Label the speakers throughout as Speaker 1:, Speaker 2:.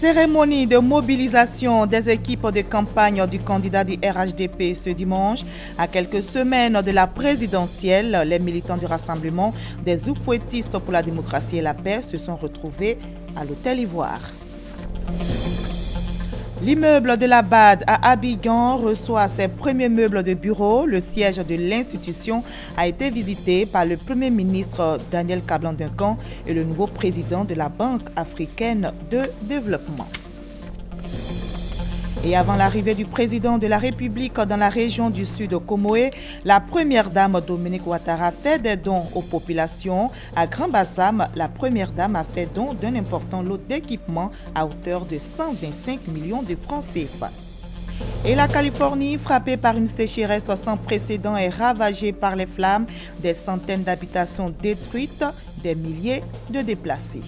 Speaker 1: Cérémonie de mobilisation des équipes de campagne du candidat du RHDP ce dimanche. À quelques semaines de la présidentielle, les militants du Rassemblement des Oufouettistes pour la démocratie et la paix se sont retrouvés à l'Hôtel Ivoire. L'immeuble de la BAD à Abidjan reçoit ses premiers meubles de bureau. Le siège de l'institution a été visité par le Premier ministre Daniel Kablan-Duncan et le nouveau président de la Banque africaine de développement. Et avant l'arrivée du président de la République dans la région du sud Comoé, la première dame Dominique Ouattara fait des dons aux populations. À Grand Bassam, la première dame a fait don d'un important lot d'équipements à hauteur de 125 millions de francs CFA. Et la Californie, frappée par une sécheresse sans précédent et ravagée par les flammes, des centaines d'habitations détruites, des milliers de déplacés.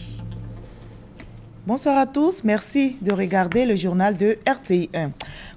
Speaker 1: Bonsoir à tous, merci de regarder le journal de RTI 1.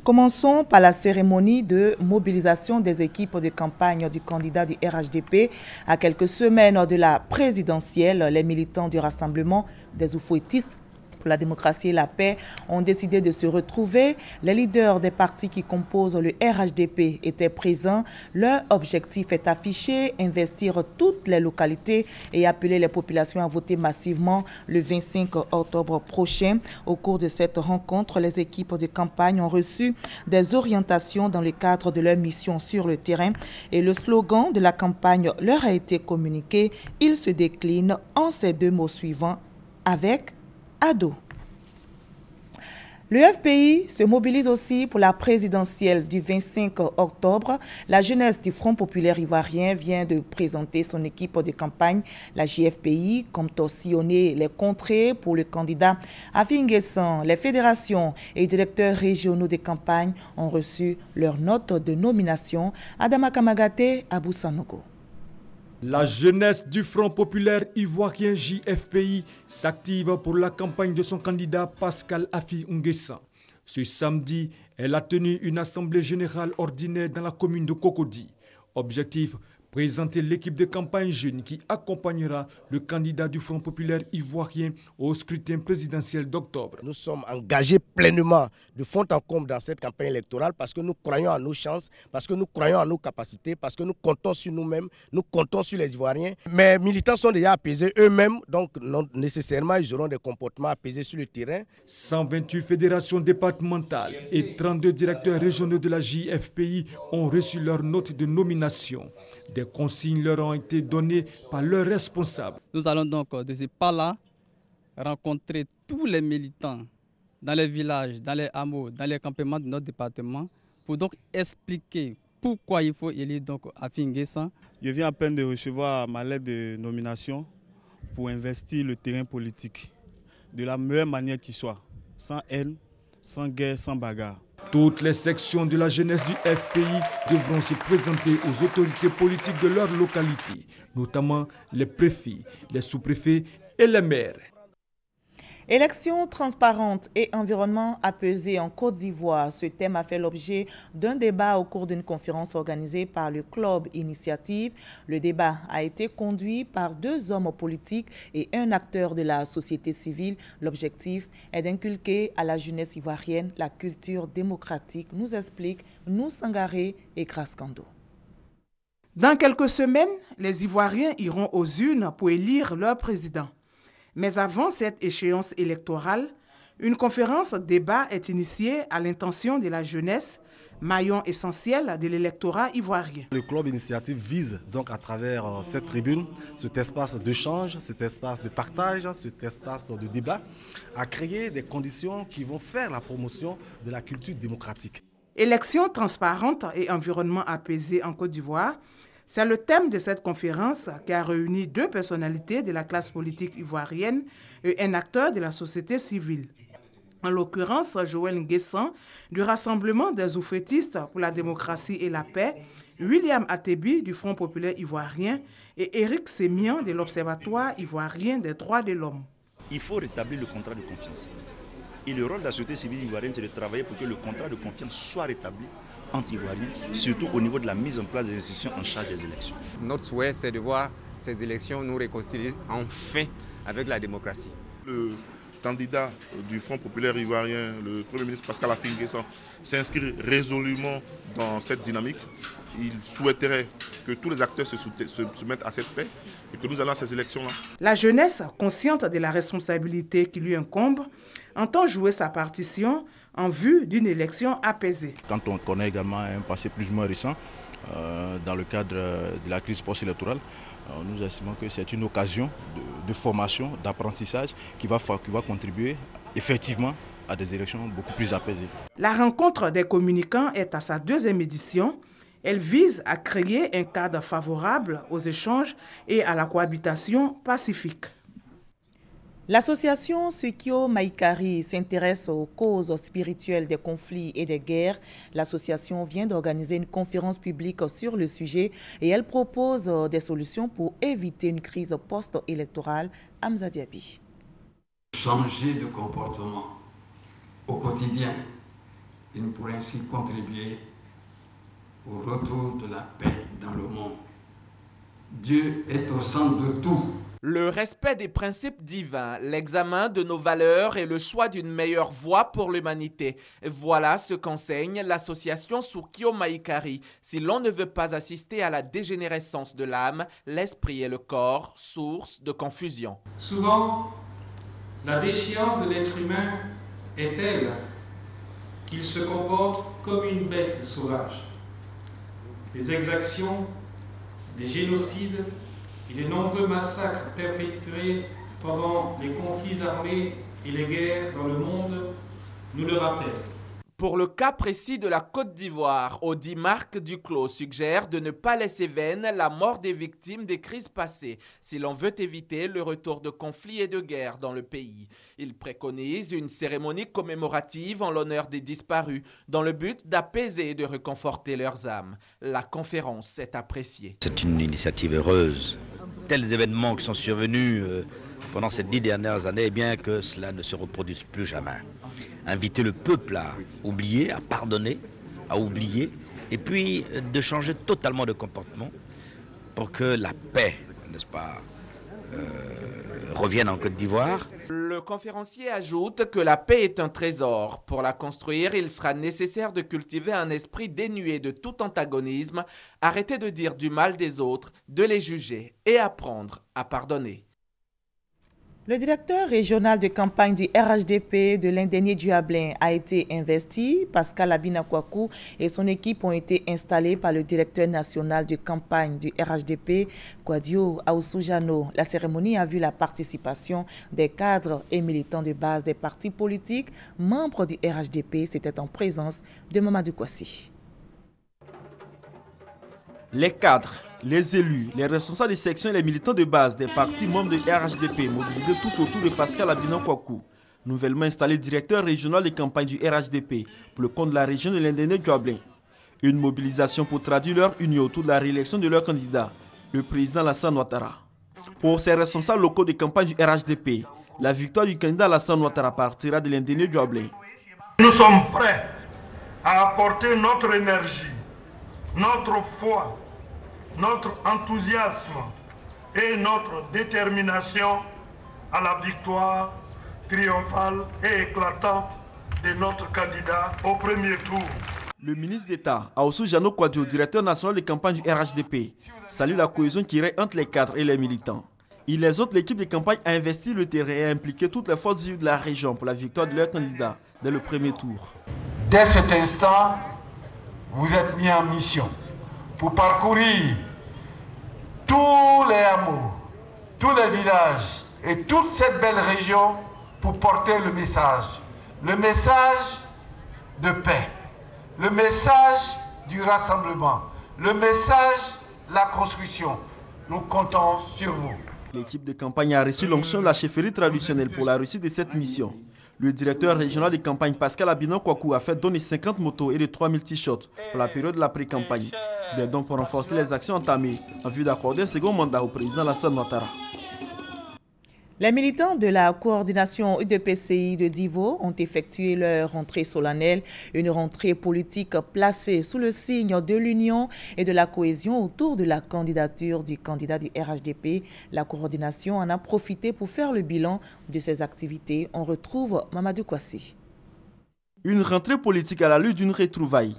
Speaker 1: Commençons par la cérémonie de mobilisation des équipes de campagne du candidat du RHDP. À quelques semaines de la présidentielle, les militants du Rassemblement des Oufouettistes pour la démocratie et la paix ont décidé de se retrouver. Les leaders des partis qui composent le RHDP étaient présents. Leur objectif est affiché, investir toutes les localités et appeler les populations à voter massivement le 25 octobre prochain. Au cours de cette rencontre, les équipes de campagne ont reçu des orientations dans le cadre de leur mission sur le terrain et le slogan de la campagne leur a été communiqué. Il se décline en ces deux mots suivants, avec ado. Le FPI se mobilise aussi pour la présidentielle du 25 octobre. La jeunesse du Front populaire ivoirien vient de présenter son équipe de campagne. La JFPI compte sillonner les contrées pour le candidat Afi N'Guessan. Les fédérations et directeurs régionaux de campagne ont reçu leur note de nomination. Adama Kamagate, Abou Sanogo.
Speaker 2: La jeunesse du Front populaire ivoirien JFPI s'active pour la campagne de son candidat Pascal Afi N'Guessan. Ce samedi, elle a tenu une assemblée générale ordinaire dans la commune de Cocody. Objectif, présenter l'équipe de campagne jeune qui accompagnera le candidat du Front populaire ivoirien au scrutin présidentiel d'octobre.
Speaker 3: Nous sommes engagés pleinement de fond en comble dans cette campagne électorale parce que nous croyons à nos chances, parce que nous croyons à nos capacités, parce que nous comptons sur nous-mêmes, nous comptons sur les Ivoiriens. Mes militants sont déjà apaisés eux-mêmes, donc non nécessairement ils auront des comportements apaisés sur le terrain.
Speaker 2: 128 fédérations départementales et 32 directeurs régionaux de la JFPI ont reçu leur note de nomination. Des consignes leur ont été données par leurs responsables.
Speaker 4: Nous allons donc de ce pas-là rencontrer tous les militants dans les villages, dans les hameaux, dans les campements de notre département pour donc expliquer pourquoi il faut élire donc Afi N'Guessan.
Speaker 5: Je viens à peine de recevoir ma lettre de nomination pour investir le terrain politique de la meilleure manière qui soit, sans haine, sans guerre, sans bagarre.
Speaker 2: Toutes les sections de la jeunesse du FPI devront se présenter aux autorités politiques de leur localité, notamment les préfets, les sous-préfets et les maires.
Speaker 1: Élections transparentes et environnement apaisé en Côte d'Ivoire. Ce thème a fait l'objet d'un débat au cours d'une conférence organisée par le Club Initiative. Le débat a été conduit par deux hommes politiques et un acteur de la société civile. L'objectif est d'inculquer à la jeunesse ivoirienne la culture démocratique, nous explique Nou Sangaré et Graskando.
Speaker 6: Dans quelques semaines, les Ivoiriens iront aux urnes pour élire leur président. Mais avant cette échéance électorale, une conférence débat est initiée à l'intention de la jeunesse, maillon essentiel de l'électorat ivoirien.
Speaker 7: Le Club Initiative vise donc à travers cette tribune, cet espace d'échange, cet espace de partage, cet espace de débat, à créer des conditions qui vont faire la promotion de la culture démocratique.
Speaker 6: Élections transparentes et environnement apaisé en Côte d'Ivoire. C'est le thème de cette conférence qui a réuni deux personnalités de la classe politique ivoirienne et un acteur de la société civile. En l'occurrence, Joël N'Guessan du Rassemblement des Oufouettistes pour la démocratie et la paix, William Atebi du Front populaire ivoirien et Éric Sémian de l'Observatoire ivoirien des droits de l'homme.
Speaker 8: Il faut rétablir le contrat de confiance. Et le rôle de la société civile ivoirienne, c'est de travailler pour que le contrat de confiance soit rétabli entre Ivoiriens, surtout au niveau de la mise en place des institutions en charge des élections.
Speaker 9: Notre souhait, c'est de voir ces élections nous réconcilier enfin avec la démocratie.
Speaker 7: Le
Speaker 9: candidat du Front populaire ivoirien, le Premier ministre Pascal Affi N'Guessan, s'inscrit résolument dans cette dynamique. Il souhaiterait que tous les acteurs se mettent à cette paix et que nous allons à ces élections-là.
Speaker 6: La jeunesse, consciente de la responsabilité qui lui incombe, entend jouer sa partition en vue d'une élection apaisée.
Speaker 10: Quand on connaît également un passé plus ou moins récent, dans le cadre de la crise post-électorale, nous estimons que c'est une occasion de formation, d'apprentissage qui va contribuer effectivement à des élections beaucoup plus apaisées.
Speaker 6: La rencontre des communicants est à sa 2e édition. Elle vise à créer un cadre favorable aux échanges et à la cohabitation pacifique.
Speaker 1: L'association Sukio Maïkari s'intéresse aux causes spirituelles des conflits et des guerres. L'association vient d'organiser une conférence publique sur le sujet et elle propose des solutions pour éviter une crise post-électorale. Hamza Diaby.
Speaker 11: Changer de comportement au quotidien, il pourrait ainsi contribuer au retour de la paix dans le monde. Dieu est au centre de tout.
Speaker 12: Le respect des principes divins, l'examen de nos valeurs et le choix d'une meilleure voie pour l'humanité. Voilà ce qu'enseigne l'association Sukio Maïkari. Si l'on ne veut pas assister à la dégénérescence de l'âme, l'esprit et le corps, source de confusion.
Speaker 13: Souvent, la déchéance de l'être humain est telle qu'il se comporte comme une bête sauvage. Les exactions, les génocides et les nombreux massacres perpétrés pendant les conflits armés et les guerres dans le monde nous le rappellent.
Speaker 12: Pour le cas précis de la Côte d'Ivoire, Audi Marc Duclos suggère de ne pas laisser vaine la mort des victimes des crises passées si l'on veut éviter le retour de conflits et de guerres dans le pays. Il préconise une cérémonie commémorative en l'honneur des disparus dans le but d'apaiser et de réconforter leurs âmes. La conférence est appréciée.
Speaker 14: C'est une initiative heureuse. Tels événements qui sont survenus pendant ces 10 dernières années, bien que cela ne se reproduise plus jamais. Inviter le peuple à oublier, à pardonner, à oublier, et puis de changer totalement de comportement pour que la paix, n'est-ce pas, revienne en Côte d'Ivoire.
Speaker 12: Le conférencier ajoute que la paix est un trésor. Pour la construire, il sera nécessaire de cultiver un esprit dénué de tout antagonisme, arrêter de dire du mal des autres, de les juger et apprendre à pardonner.
Speaker 1: Le directeur régional de campagne du RHDP de l'Indénié du Hablin a été investi. Pascal Abinakwakou et son équipe ont été installés par le directeur national de campagne du RHDP, Kwadio Aousoujano. La cérémonie a vu la participation des cadres et militants de base des partis politiques, membres du RHDP. C'était en présence de Mamadou Kwasi.
Speaker 15: Les cadres, les élus, les responsables des sections et les militants de base des partis membres de RHDP mobilisés tous autour de Pascal Abinakwakou, nouvellement installé directeur régional de campagne du RHDP pour le compte de la région de l'Indénié du Hablin. Une mobilisation pour traduire leur union autour de la réélection de leur candidat, le président Alassane Ouattara. Pour ces responsables locaux de campagne du RHDP, la victoire du candidat Alassane Ouattara partira de l'Indénié du Hablin.
Speaker 16: Nous sommes prêts à apporter notre énergie, notre foi, notre enthousiasme et notre détermination à la victoire triomphale et éclatante de notre candidat au premier tour.
Speaker 15: Le ministre d'État, Aousoujano Kwadio, directeur national de campagne du RHDP, salue la cohésion qui règne entre les cadres et les militants. Il exhorte l'équipe de campagne à investir le terrain et à impliquer toutes les forces vives de la région pour la victoire de leur candidat dès le premier tour.
Speaker 16: Dès cet instant, vous êtes mis en mission pour parcourir tous les hameaux, tous les villages et toute cette belle région pour porter le message de paix, le message du rassemblement, le message de la construction. Nous comptons sur vous.
Speaker 15: L'équipe de campagne a reçu l'onction de la chefferie traditionnelle pour la réussite de cette mission. Le directeur régional de campagne Pascal Abinakwakou a fait donner 50 motos et de 3000 t-shirts pour la période de la pré-campagne. Des dons pour renforcer les actions entamées en vue d'accorder un second mandat au président Alassane Ouattara.
Speaker 1: Les militants de la coordination UDPCI de Divo ont effectué leur rentrée solennelle, une rentrée politique placée sous le signe de l'union et de la cohésion autour de la candidature du candidat du RHDP. La coordination en a profité pour faire le bilan de ses activités. On retrouve Mamadou Kwasi.
Speaker 15: Une rentrée politique à la lutte d'une retrouvaille.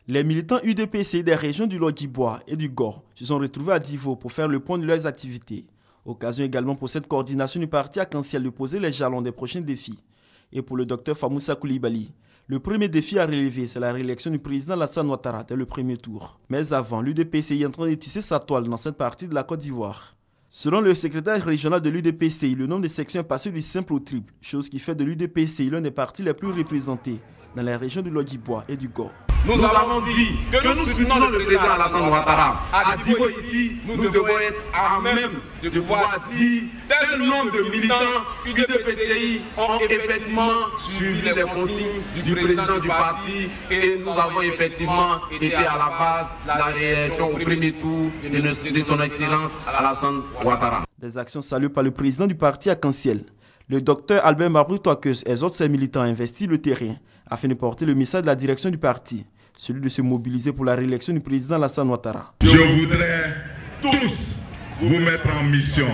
Speaker 15: Les militants UDPCI des régions du Logui-Bois et du Gor se sont retrouvés à Divo pour faire le point de leurs activités. Occasion également pour cette coordination du parti arc-en-ciel de poser les jalons des prochains défis. Et pour le docteur Famoussa Koulibaly, le premier défi à relever, c'est la réélection du président Alassane Ouattara dès le premier tour. Mais avant, l'UDPCI est en train de tisser sa toile dans cette partie de la Côte d'Ivoire. Selon le secrétaire régional de l'UDPCI, le nombre de sections est passé du simple au triple, chose qui fait de l'UDPCI l'un des partis les plus représentés dans les régions du Logui-Bois et du Gor.
Speaker 17: Nous avons dit que nous soutenons le président Alassane Ouattara. À Divo ici, nous devons être à même de pouvoir dire tel nombre de militants UDPCI ont effectivement suivi les consignes du président du parti et nous avons effectivement été à la base de la réélection au premier tour de son excellence Alassane Ouattara.
Speaker 15: Des actions saluées par le président du parti arc-en-ciel. Le docteur Albert Mabrouk-Touakeus exhorte ses militants à investir le terrain afin de porter le message de la direction du parti, celui de se mobiliser pour la réélection du président Alassane Ouattara.
Speaker 18: Je voudrais tous vous mettre en mission,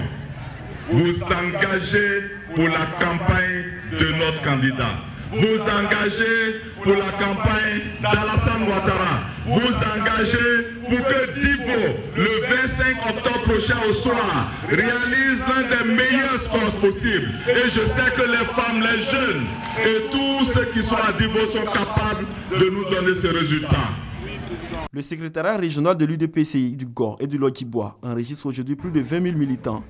Speaker 18: vous engager pour la campagne de notre candidat, vous engager pour la campagne d'Alassane Ouattara, vous engager pour que Divo, le 25 octobre prochain au soir, réalise l'un des meilleurs scores possibles. Et je sais que les femmes, les jeunes et tous ceux qui sont à Divo sont capables de nous donner ces résultats.
Speaker 15: Le secrétariat régional de l'UDPCI du Gor et du Logui-Bois enregistre aujourd'hui plus de 20 000 militants.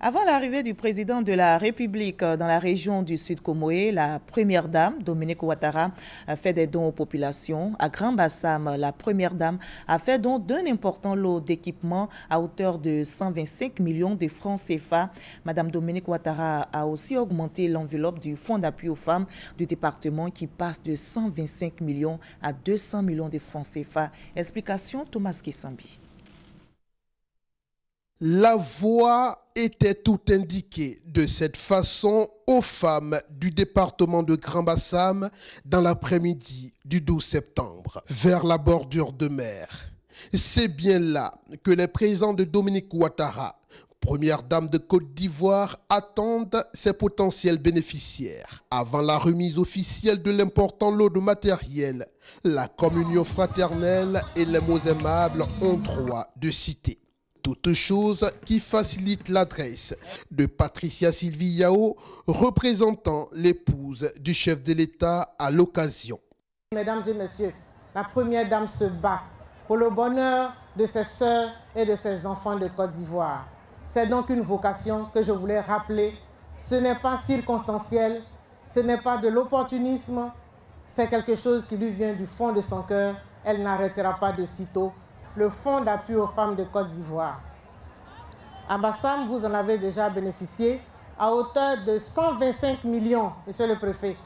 Speaker 1: Avant l'arrivée du président de la République dans la région du Sud Comoé, la première dame, Dominique Ouattara, a fait des dons aux populations. À Grand Bassam, la première dame a fait don d'un important lot d'équipements à hauteur de 125 millions de francs CFA. Madame Dominique Ouattara a aussi augmenté l'enveloppe du fonds d'appui aux femmes du département qui passe de 125 millions à 200 millions de francs CFA. Explication Thomas Kissambi.
Speaker 19: La voie était tout indiquée de cette façon aux femmes du département de Grand Bassam dans l'après-midi du 12 septembre, vers la bordure de mer. C'est bien là que les présents de Dominique Ouattara, première dame de Côte d'Ivoire, attendent ses potentiels bénéficiaires. Avant la remise officielle de l'important lot de matériel, la communion fraternelle et les mots aimables ont droit de citer. Toute chose qui facilite l'adresse de Patricia Sylvie Yao, représentant l'épouse du chef de l'État à l'occasion.
Speaker 20: Mesdames et messieurs, la première dame se bat pour le bonheur de ses sœurs et de ses enfants de Côte d'Ivoire. C'est donc une vocation que je voulais rappeler. Ce n'est pas circonstanciel, ce n'est pas de l'opportunisme, c'est quelque chose qui lui vient du fond de son cœur. Elle n'arrêtera pas de sitôt. Le fonds d'appui aux femmes de Côte d'Ivoire. À Bassam, vous en avez déjà bénéficié à hauteur de 125 millions, monsieur le préfet.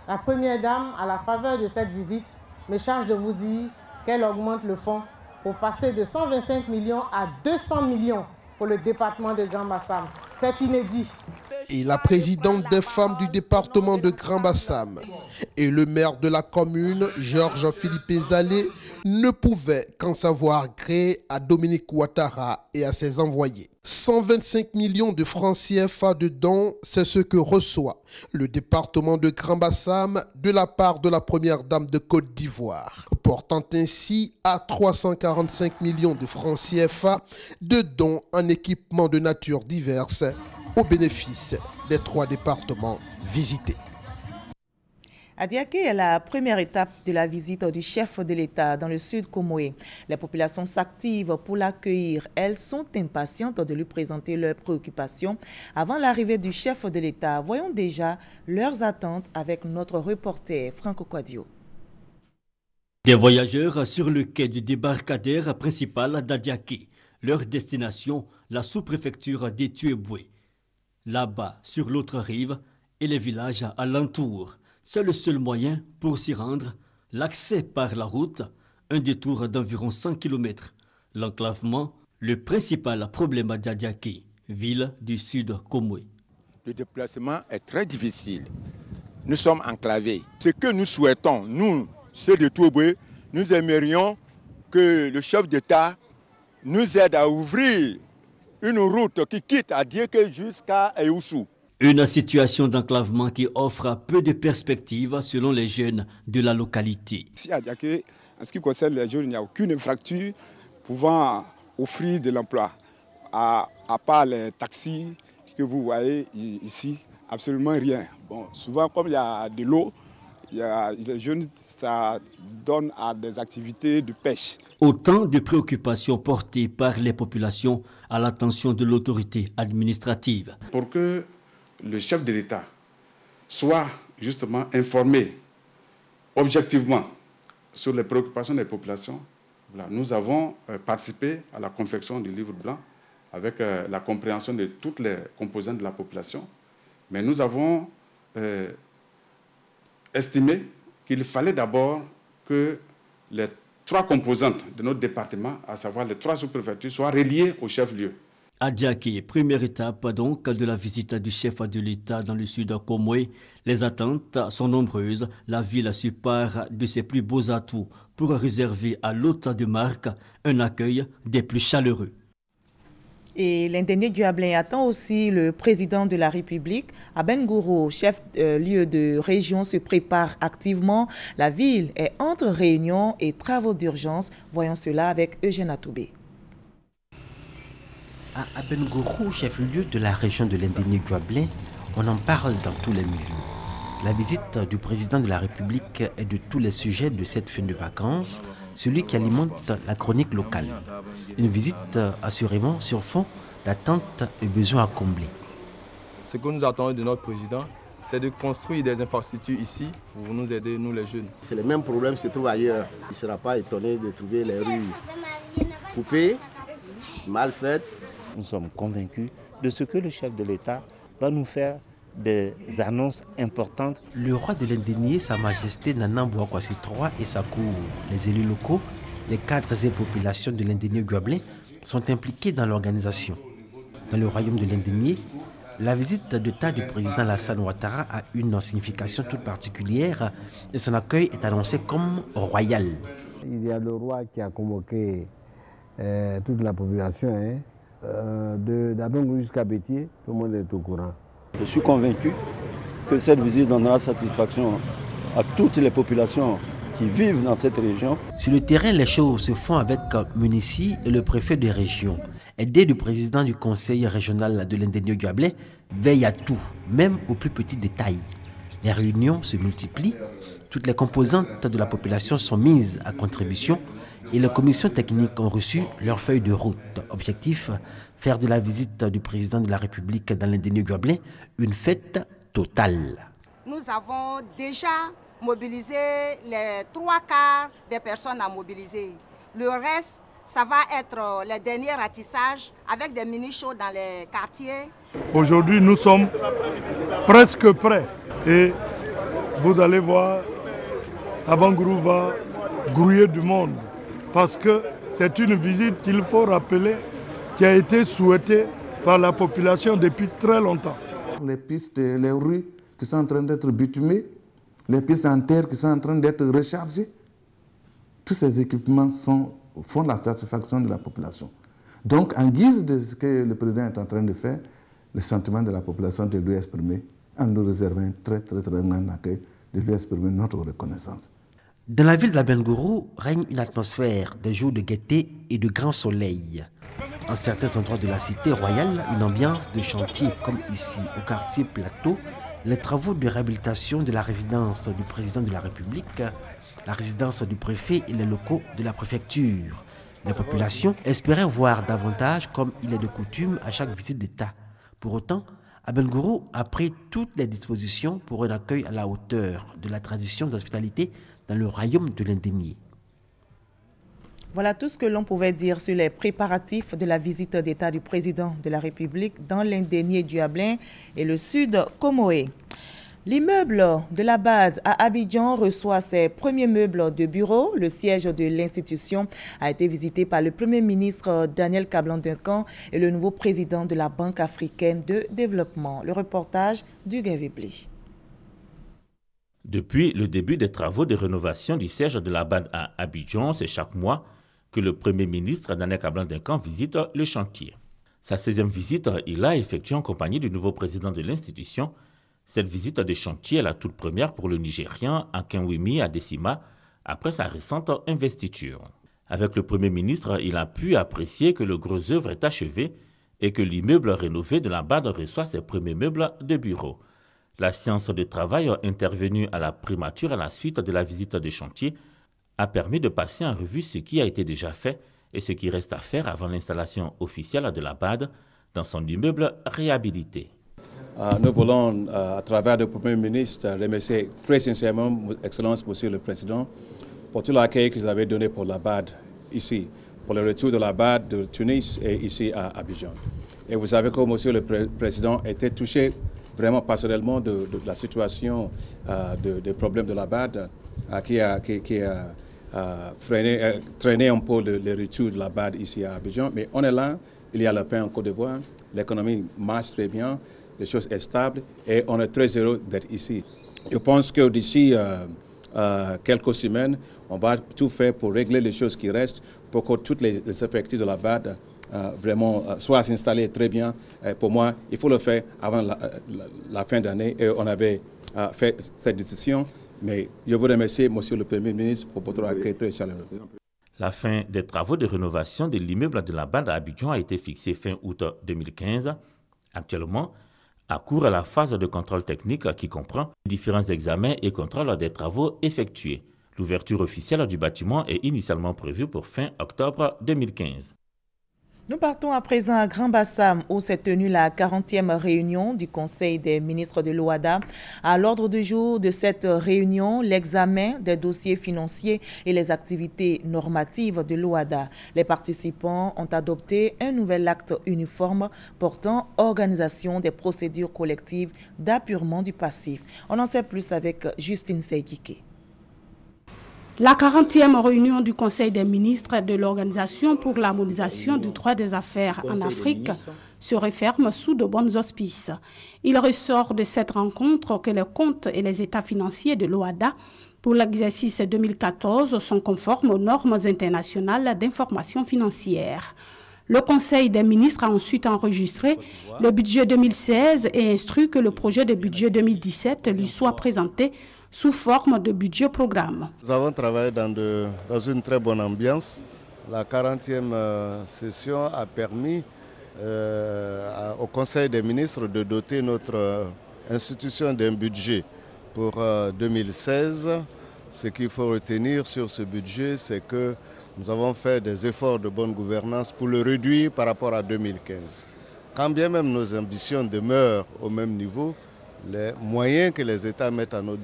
Speaker 20: La première dame, à la faveur de cette visite, me charge de vous dire qu'elle augmente le fonds pour passer de 125 millions à 200 millions pour le département de Grand Bassam. C'est inédit.
Speaker 19: Et la présidente des femmes du département de Grand Bassam et le maire de la commune, Georges-Philippe Zalé, ne pouvaient qu'en savoir gré à Dominique Ouattara et à ses envoyés. 125 millions de francs CFA de dons, c'est ce que reçoit le département de Grand Bassam de la part de la première dame de Côte d'Ivoire, portant ainsi à 345 millions de francs CFA de dons en équipements de nature diverses au bénéfice des 3 départements visités.
Speaker 1: À Diaké est la première étape de la visite du chef de l'État dans le sud Comoé. Les populations s'activent pour l'accueillir. Elles sont impatientes de lui présenter leurs préoccupations avant l'arrivée du chef de l'État. Voyons déjà leurs attentes avec notre reporter Franco Quadio.
Speaker 21: Des voyageurs sur le quai du débarcadère principal d'Adiaké. Leur destination, la sous-préfecture d'Etueboué. Là-bas, sur l'autre rive, et les villages alentours. C'est le seul moyen pour s'y rendre. L'accès par la route, un détour d'environ 100 km. L'enclavement, le principal problème d'Adiaké. ville du sud Comoé.
Speaker 3: Le déplacement est très difficile. Nous sommes enclavés. Ce que nous souhaitons, nous, ceux de Touéboué, nous aimerions que le chef d'État nous aide à ouvrir une route qui quitte à Diéké jusqu'à Eoussou.
Speaker 21: Une situation d'enclavement qui offre peu de perspectives selon les jeunes de la localité.
Speaker 22: Ici à Diaké, en ce qui concerne les jeunes, il n'y a aucune infrastructure pouvant offrir de l'emploi. À part les taxis que vous voyez ici, absolument rien. Bon, souvent, comme il y a de l'eau, les jeunes, ça donne à des activités de pêche.
Speaker 21: Autant de préoccupations portées par les populations à l'attention de l'autorité administrative.
Speaker 23: Pour que le chef de l'État soit justement informé objectivement sur les préoccupations des populations, voilà, nous avons participé à la confection du livre blanc avec la compréhension de toutes les composantes de la population. Mais nous avons estimé qu'il fallait d'abord que les 3 composantes de notre département, à savoir les 3 sous-préfectures, soient reliées au chef-lieu.
Speaker 21: À Diaké, première étape donc de la visite du chef de l'État dans le sud Comoé. Les attentes sont nombreuses. La ville se part de ses plus beaux atouts pour réserver à l'hôte de marque un accueil des plus chaleureux.
Speaker 1: Et l'Indénié Guablin attend aussi le président de la République. Aben Gourou, chef lieu de région, se prépare activement. La ville est entre réunions et travaux d'urgence. Voyons cela avec Eugène Atoubé.
Speaker 24: À Aben Gourou, chef-lieu de la région de l'Indénié Guablin, on en parle dans tous les milieux. La visite du président de la République est de tous les sujets de cette fin de vacances, celui qui alimente la chronique locale. Une visite assurément sur fond d'attentes et besoins à combler.
Speaker 25: Ce que nous attendons de notre président, c'est de construire des infrastructures ici pour nous aider, nous les jeunes.
Speaker 26: C'est le même problème qui se trouve ailleurs. Il ne sera pas étonné de trouver les rues coupées, mal faites.
Speaker 27: Nous sommes convaincus de ce que le chef de l'État va nous faire des annonces importantes.
Speaker 24: Le roi de l'Indénié, Sa Majesté Nana Bouakwasi III et sa cour, les élus locaux, les cadres et populations de l'Indénié Guablin sont impliqués dans l'organisation. Dans le royaume de l'Indénié, la visite d'État du président Alassane Ouattara a une signification toute particulière et son accueil est annoncé comme royal.
Speaker 28: Il y a le roi qui a convoqué toute la population, d'Aben jusqu'à Bétier, tout le monde est au courant.
Speaker 27: Je suis convaincu que cette visite donnera satisfaction à toutes les populations qui vivent dans cette région.
Speaker 24: Sur le terrain, les choses se font avec Munici et le préfet de région. Aidé du président du conseil régional de l'Indénié Guablin, veille à tout, même aux plus petits détails. Les réunions se multiplient, toutes les composantes de la population sont mises à contribution et les commissions techniques ont reçu leur feuille de route. Objectif, faire de la visite du président de la République dans l'Indénié Guablin une fête totale.
Speaker 29: Nous avons déjà mobilisé les 3/4 des personnes à mobiliser. Le reste, ça va être les derniers ratissages avec des mini-shows dans les quartiers.
Speaker 16: Aujourd'hui, nous sommes presque prêts et vous allez voir, Aben Gourou va grouiller du monde parce que c'est une visite qu'il faut rappeler qui a été souhaitée par la population depuis très longtemps.
Speaker 28: Les pistes, les rues qui sont en train d'être bitumées, les pistes en terre qui sont en train d'être rechargées, tous ces équipements font la satisfaction de la population. Donc, en guise de ce que le président est en train de faire, le sentiment de la population de lui exprimer, en nous réservant un très grand accueil, de lui exprimer notre reconnaissance.
Speaker 24: Dans la ville d'Aben Gourou règne une atmosphère de jours de gaieté et de grand soleil. En certains endroits de la cité royale, une ambiance de chantier comme ici au quartier Plateau, les travaux de réhabilitation de la résidence du président de la République, la résidence du préfet et les locaux de la préfecture. Les populations espéraient voir davantage comme il est de coutume à chaque visite d'État. Pour autant, Aben Gourou a pris toutes les dispositions pour un accueil à la hauteur de la tradition d'hospitalité dans le royaume de l'Indénié.
Speaker 1: Voilà tout ce que l'on pouvait dire sur les préparatifs de la visite d'État du président de la République dans l'Indénié Guablin et le sud Comoé. L'immeuble de la BAD à Abidjan reçoit ses premiers meubles de bureau. Le siège de l'institution a été visité par le Premier ministre Daniel Kablan-Duncan et le nouveau président de la Banque africaine de développement. Le reportage du Gavéblé.
Speaker 2: Depuis le début des travaux de rénovation du siège de la BAD à Abidjan, c'est chaque mois que le Premier ministre Daniel Kablan-Duncan visite le chantier. Sa 16e visite, il l'a effectuée en compagnie du nouveau président de l'institution. Cette visite de chantier est la toute première pour le Nigérian Akinwumi Adesima après sa récente investiture. Avec le Premier ministre, il a pu apprécier que le gros œuvre est achevé et que l'immeuble rénové de la BAD reçoit ses premiers meubles de bureau. La séance de travail intervenue à la primature à la suite de la visite de chantier a permis de passer en revue ce qui a été déjà fait et ce qui reste à faire avant l'installation officielle de la BAD dans son immeuble réhabilité.
Speaker 4: Nous voulons, à travers le Premier ministre, remercier très sincèrement, Excellence, Monsieur le Président, pour tout l'accueil que vous avez donné pour la BAD ici, pour le retour de la BAD de Tunis et ici à Abidjan. Et vous savez que Monsieur le Président était touché vraiment personnellement de la situation des problèmes de la BAD qui a traîné un peu le retour de la BAD ici à Abidjan. Mais on est là, il y a le pain en Côte d'Ivoire, l'économie marche très bien, les choses sont stables et on est très heureux d'être ici. Je pense que d'ici quelques semaines, on va tout faire pour régler les choses qui restent pour que tous les effectifs de la BAD vraiment soient installés très bien. Pour moi, il faut le faire avant la fin d'année et on avait fait cette décision. Mais je vous remercie, Monsieur le Premier ministre, pour votre accueil très chaleureux.
Speaker 2: La fin des travaux de rénovation de l'immeuble de la BAD à Abidjan a été fixée fin août 2015. Actuellement, à court la phase de contrôle technique qui comprend différents examens et contrôles des travaux effectués. L'ouverture officielle du bâtiment est initialement prévue pour fin octobre 2015.
Speaker 1: Nous partons à présent à Grand Bassam où s'est tenue la 40e réunion du Conseil des ministres de l'OHADA. À l'ordre du jour de cette réunion, l'examen des dossiers financiers et les activités normatives de l'OHADA. Les participants ont adopté un nouvel acte uniforme portant organisation des procédures collectives d'appurement du passif. On en sait plus avec Justine Seydike.
Speaker 5: La 40e réunion du Conseil des ministres de l'Organisation pour l'harmonisation du droit des affaires en Afrique se referme sous de bons auspices. Il ressort de cette rencontre que les comptes et les états financiers de l'OHADA pour l'exercice 2014 sont conformes aux normes internationales d'information financière. Le Conseil des ministres a ensuite enregistré le budget 2016 et instruit que le projet de budget 2017 lui soit présenté sous forme de budget-programme.
Speaker 26: Nous avons travaillé dans une très bonne ambiance. La 40e session a permis au Conseil des ministres de doter notre institution d'un budget pour 2016. Ce qu'il faut retenir sur ce budget, c'est que nous avons fait des efforts de bonne gouvernance pour le réduire par rapport à 2015. Quand bien même nos ambitions demeurent au même niveau, les moyens que les États mettent à notre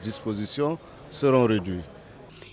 Speaker 26: disposition seront réduits.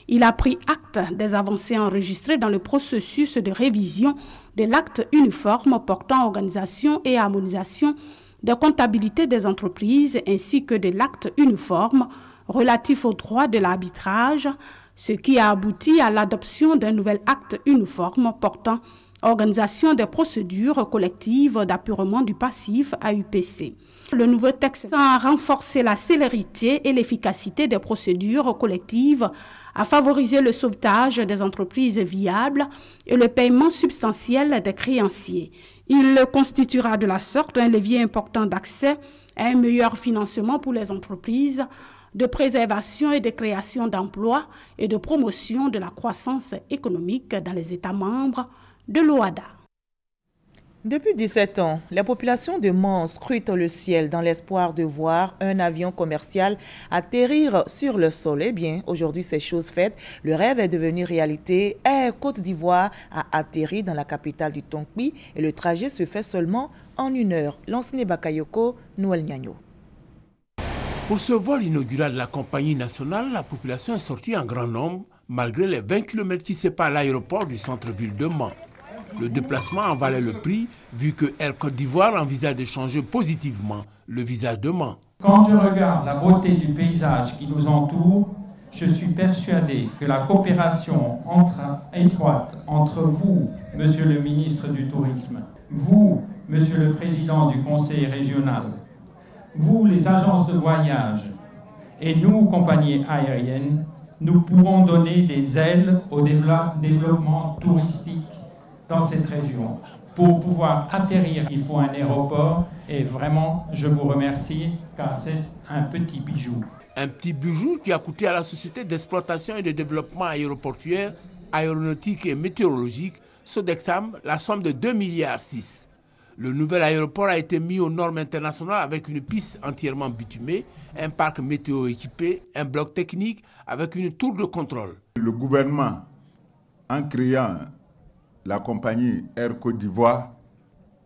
Speaker 5: Il a pris acte des avancées enregistrées dans le processus de révision de l'acte uniforme portant organisation et harmonisation de comptabilité des entreprises ainsi que de l'acte uniforme relatif au droit de l'arbitrage, ce qui a abouti à l'adoption d'un nouvel acte uniforme portant organisation des procédures collectives d'appurement du passif AUPC. Le nouveau texte a renforcé la célérité et l'efficacité des procédures collectives, à favoriser le sauvetage des entreprises viables et le paiement substantiel des créanciers. Il constituera de la sorte un levier important d'accès à un meilleur financement pour les entreprises, de préservation et de création d'emplois et de promotion de la croissance économique dans les États membres de l'OHADA.
Speaker 1: Depuis 17 ans, les populations de Mans scrutent le ciel dans l'espoir de voir un avion commercial atterrir sur le sol. Eh bien, aujourd'hui, c'est chose faite. Le rêve est devenu réalité. Air Côte d'Ivoire a atterri dans la capitale du Tonkpi et le trajet se fait seulement en 1 heure. Lansine Bakayoko, Noël Nyagno.
Speaker 6: Pour ce vol inaugural de la compagnie nationale, la population est sortie en grand nombre, malgré les 20 km qui séparent l'aéroport du centre-ville de Mans. Le déplacement en valait le prix, vu que Air Côte d'Ivoire envisage de changer positivement le visage de Mans.
Speaker 7: Quand je regarde la beauté du paysage qui nous entoure, je suis persuadé que la coopération étroite entre vous, Monsieur le ministre du Tourisme, vous, Monsieur le Président du Conseil régional, vous, les agences de voyage, et nous, compagnies aériennes, nous pourrons donner des ailes au développement touristique dans cette région. Pour pouvoir atterrir, il faut un aéroport, et vraiment, je vous remercie, car c'est un petit bijou.
Speaker 6: Un petit bijou qui a coûté à la Société d'exploitation et de développement aéroportuaire, aéronautique et météorologique, Sodexam, la somme de 2,6 milliards. Le nouvel aéroport a été mis aux normes internationales avec une piste entièrement bitumée, un parc météo équipé, un bloc technique avec une tour de contrôle.
Speaker 3: Le gouvernement, en créant la compagnie Air Côte d'Ivoire,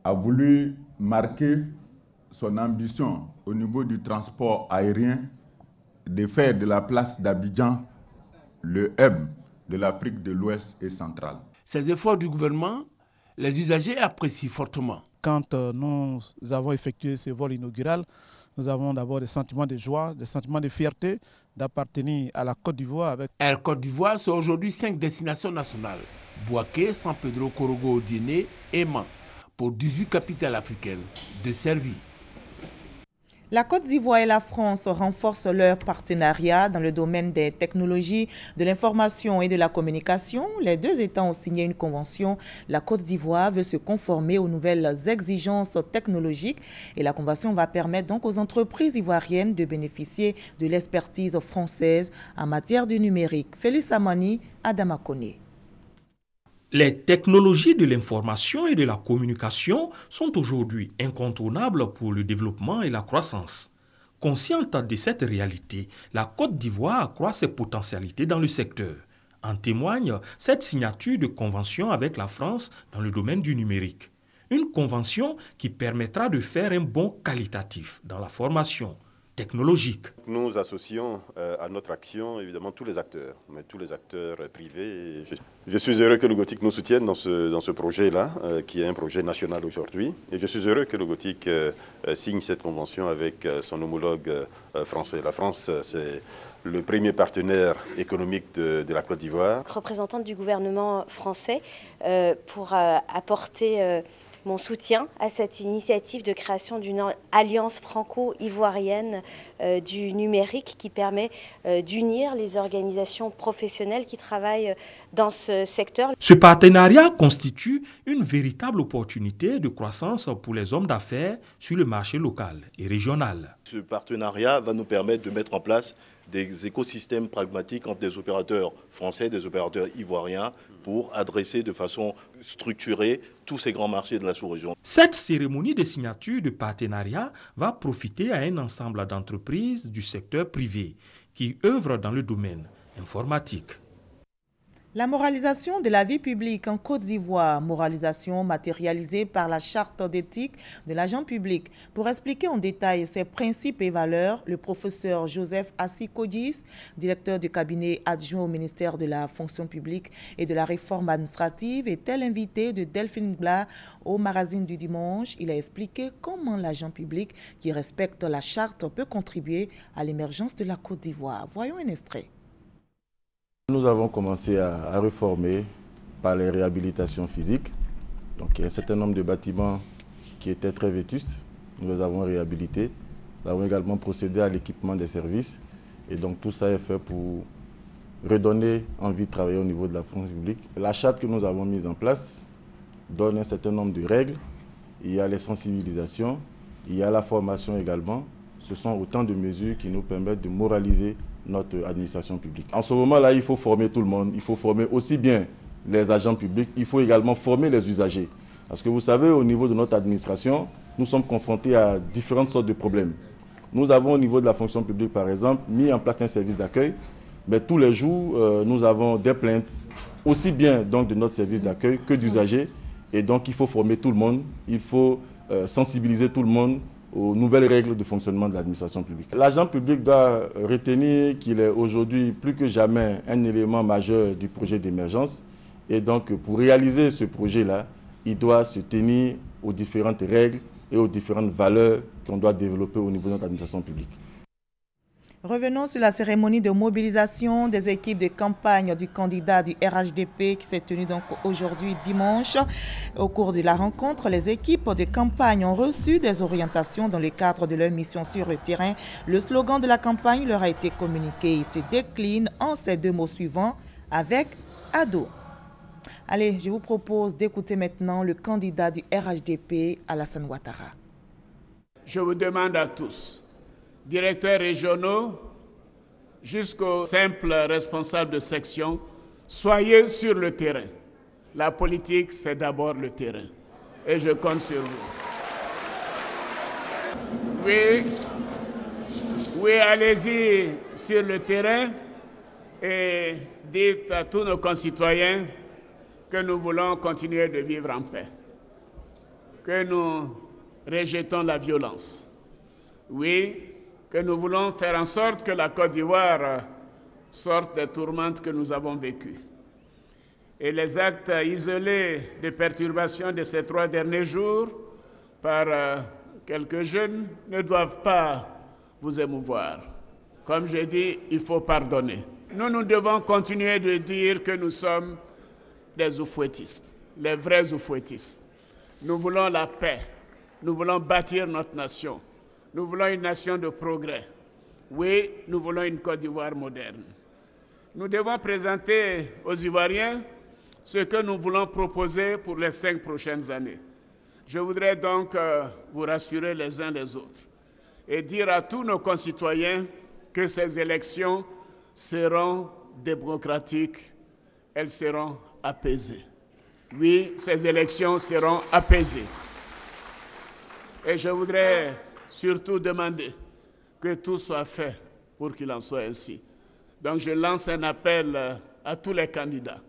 Speaker 3: a voulu marquer son ambition au niveau du transport aérien de faire de la place d'Abidjan le hub de l'Afrique de l'Ouest et centrale.
Speaker 6: Ces efforts du gouvernement, les usagers apprécient fortement.
Speaker 8: Quand nous avons effectué ce vol inaugural, nous avons d'abord des sentiments de joie, des sentiments de fierté d'appartenir à la Côte d'Ivoire.
Speaker 6: Air Côte d'Ivoire, c'est aujourd'hui 5 destinations nationales. Bouaké, San Pedro, Korogo, Diné et Man, pour 18 capitales africaines desservies.
Speaker 1: La Côte d'Ivoire et la France renforcent leur partenariat dans le domaine des technologies, de l'information et de la communication. Les deux États ont signé une convention. La Côte d'Ivoire veut se conformer aux nouvelles exigences technologiques et la convention va permettre donc aux entreprises ivoiriennes de bénéficier de l'expertise française en matière du numérique. Félix Amani, Adama Koné.
Speaker 9: Les technologies de l'information et de la communication sont aujourd'hui incontournables pour le développement et la croissance. Consciente de cette réalité, la Côte d'Ivoire accroît ses potentialités dans le secteur. En témoigne cette signature de convention avec la France dans le domaine du numérique. Une convention qui permettra de faire un bond qualitatif dans la formation technologique.
Speaker 10: Nous associons à notre action évidemment tous les acteurs privés. Je suis heureux que le Gothic nous soutienne dans ce projet-là, qui est un projet national aujourd'hui. Et je suis heureux que le Gothic signe cette convention avec son homologue français. La France, c'est le premier partenaire économique de la Côte d'Ivoire.
Speaker 11: Représentante du gouvernement français pour apporter mon soutien à cette initiative de création d'une alliance franco-ivoirienne du numérique qui permet d'unir les organisations professionnelles qui travaillent dans ce secteur.
Speaker 9: Ce partenariat constitue une véritable opportunité de croissance pour les hommes d'affaires sur le marché local et régional.
Speaker 12: Ce partenariat va nous permettre de mettre en place des écosystèmes pragmatiques entre des opérateurs français et des opérateurs ivoiriens pour adresser de façon structurée tous ces grands marchés de la sous-région.
Speaker 9: Cette cérémonie de signature de partenariat va profiter à un ensemble d'entreprises du secteur privé qui œuvrent dans le domaine informatique.
Speaker 1: La moralisation de la vie publique en Côte d'Ivoire, moralisation matérialisée par la charte d'éthique de l'agent public. Pour expliquer en détail ses principes et valeurs, le professeur Joseph Assi-Kodjis, directeur du cabinet adjoint au ministère de la fonction publique et de la réforme administrative, était l'invité de Delphine Blas au magazine du dimanche. Il a expliqué comment l'agent public qui respecte la charte peut contribuer à l'émergence de la Côte d'Ivoire. Voyons un extrait.
Speaker 28: Nous avons commencé à réformer par les réhabilitations physiques. Donc il y a un certain nombre de bâtiments qui étaient très vétustes. Nous les avons réhabilités. Nous avons également procédé à l'équipement des services. Et donc tout ça est fait pour redonner envie de travailler au niveau de la fonction publique. La charte que nous avons mise en place donne un certain nombre de règles. Il y a les sensibilisations, il y a la formation également. Ce sont autant de mesures qui nous permettent de moraliser notre administration publique. En ce moment-là, il faut former tout le monde. Il faut former aussi bien les agents publics, il faut également former les usagers. Parce que vous savez, au niveau de notre administration, nous sommes confrontés à différentes sortes de problèmes. Nous avons au niveau de la fonction publique, par exemple, mis en place un service d'accueil, mais tous les jours, nous avons des plaintes, aussi bien donc, de notre service d'accueil que d'usagers. Et donc, il faut former tout le monde, il faut sensibiliser tout le monde aux nouvelles règles de fonctionnement de l'administration publique. L'agent public doit retenir qu'il est aujourd'hui plus que jamais un élément majeur du projet d'émergence. Et donc, pour réaliser ce projet-là, il doit se tenir aux différentes règles
Speaker 13: et aux différentes valeurs qu'on doit développer au niveau de notre administration publique.
Speaker 1: Revenons sur la cérémonie de mobilisation des équipes de campagne du candidat du RHDP qui s'est tenue donc aujourd'hui dimanche. Au cours de la rencontre, les équipes de campagne ont reçu des orientations dans le cadre de leur mission sur le terrain. Le slogan de la campagne leur a été communiqué. Il se décline en ces deux mots suivants avec ado. Allez, je vous propose d'écouter maintenant le candidat du RHDP, Alassane Ouattara.
Speaker 6: Je vous demande à tous, directeurs régionaux jusqu'aux simples responsables de section, soyez sur le terrain. La politique, c'est d'abord le terrain. Et je compte sur vous. Oui, allez-y sur le terrain et dites à tous nos concitoyens que nous voulons continuer de vivre en paix, que nous rejetons la violence. Oui, que nous voulons faire en sorte que la Côte d'Ivoire sorte des tourmentes que nous avons vécues. Et les actes isolés de perturbation de ces 3 derniers jours par quelques jeunes ne doivent pas vous émouvoir. Comme je dis, il faut pardonner. Nous devons continuer de dire que nous sommes des oufouettistes, les vrais oufouettistes. Nous voulons la paix, nous voulons bâtir notre nation. Nous voulons une nation de progrès. Oui, nous voulons une Côte d'Ivoire moderne. Nous devons présenter aux Ivoiriens ce que nous voulons proposer pour les 5 prochaines années. Je voudrais donc vous rassurer les uns les autres et dire à tous nos concitoyens que ces élections seront démocratiques, elles seront apaisées. Oui, ces élections seront apaisées. Et je voudrais surtout demander que tout soit fait pour qu'il en soit ainsi. Donc je lance un appel à tous les candidats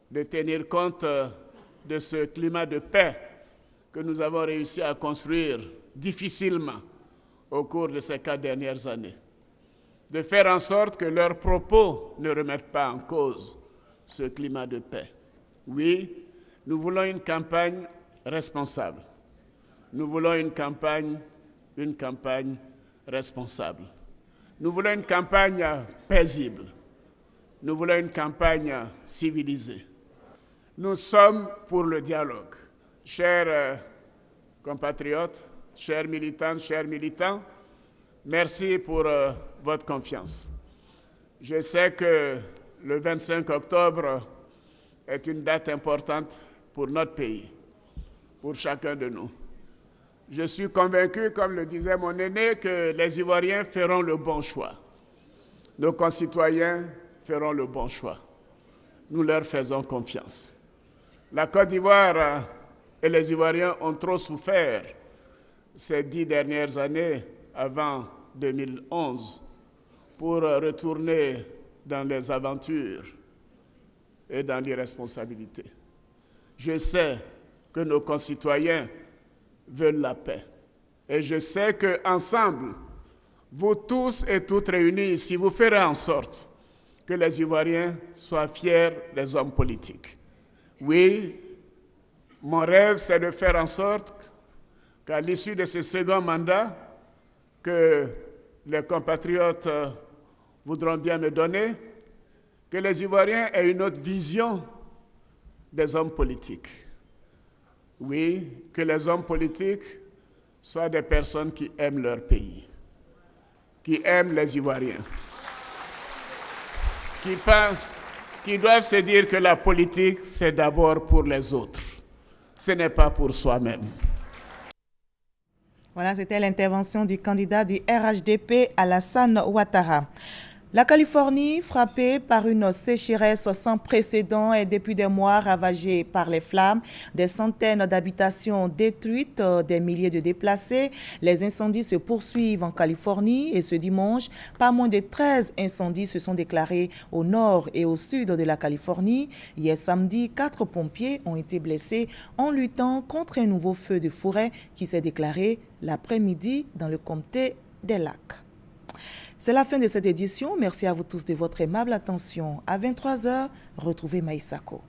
Speaker 6: de tenir compte de ce climat de paix que nous avons réussi à construire difficilement au cours de ces 4 dernières années. De faire en sorte que leurs propos ne remettent pas en cause ce climat de paix. Oui, nous voulons une campagne responsable. Nous voulons une campagne responsable. Nous voulons une campagne paisible. Nous voulons une campagne civilisée. Nous sommes pour le dialogue. Chers compatriotes, chers militantes, chers militants, merci pour votre confiance. Je sais que le 25 octobre est une date importante pour notre pays, pour chacun de nous. Je suis convaincu, comme le disait mon aîné, que les Ivoiriens feront le bon choix. Nos concitoyens feront le bon choix. Nous leur faisons confiance. La Côte d'Ivoire et les Ivoiriens ont trop souffert ces 10 dernières années avant 2011 pour retourner dans les aventures et dans l'irresponsabilité. Je sais que nos concitoyens veulent la paix. Et je sais qu'ensemble, vous tous et toutes réunis ici, vous ferez en sorte que les Ivoiriens soient fiers des hommes politiques. Oui, mon rêve, c'est de faire en sorte qu'à l'issue de ce second mandat, que les compatriotes voudront bien me donner, que les Ivoiriens aient une autre vision des hommes politiques. Oui, que les hommes politiques soient des personnes qui aiment leur pays, qui aiment les Ivoiriens, qui doivent se dire que la politique, c'est d'abord pour les autres. Ce n'est pas pour soi-même.
Speaker 1: Voilà, c'était l'intervention du candidat du RHDP, Alassane Ouattara. La Californie, frappée par une sécheresse sans précédent et depuis des mois ravagée par les flammes, des centaines d'habitations détruites, des milliers de déplacés. Les incendies se poursuivent en Californie et ce dimanche, pas moins de 13 incendies se sont déclarés au nord et au sud de la Californie. Hier samedi, 4 pompiers ont été blessés en luttant contre un nouveau feu de forêt qui s'est déclaré l'après-midi dans le comté des Lacs. C'est la fin de cette édition. Merci à vous tous de votre aimable attention. À 23h, retrouvez Maïsako.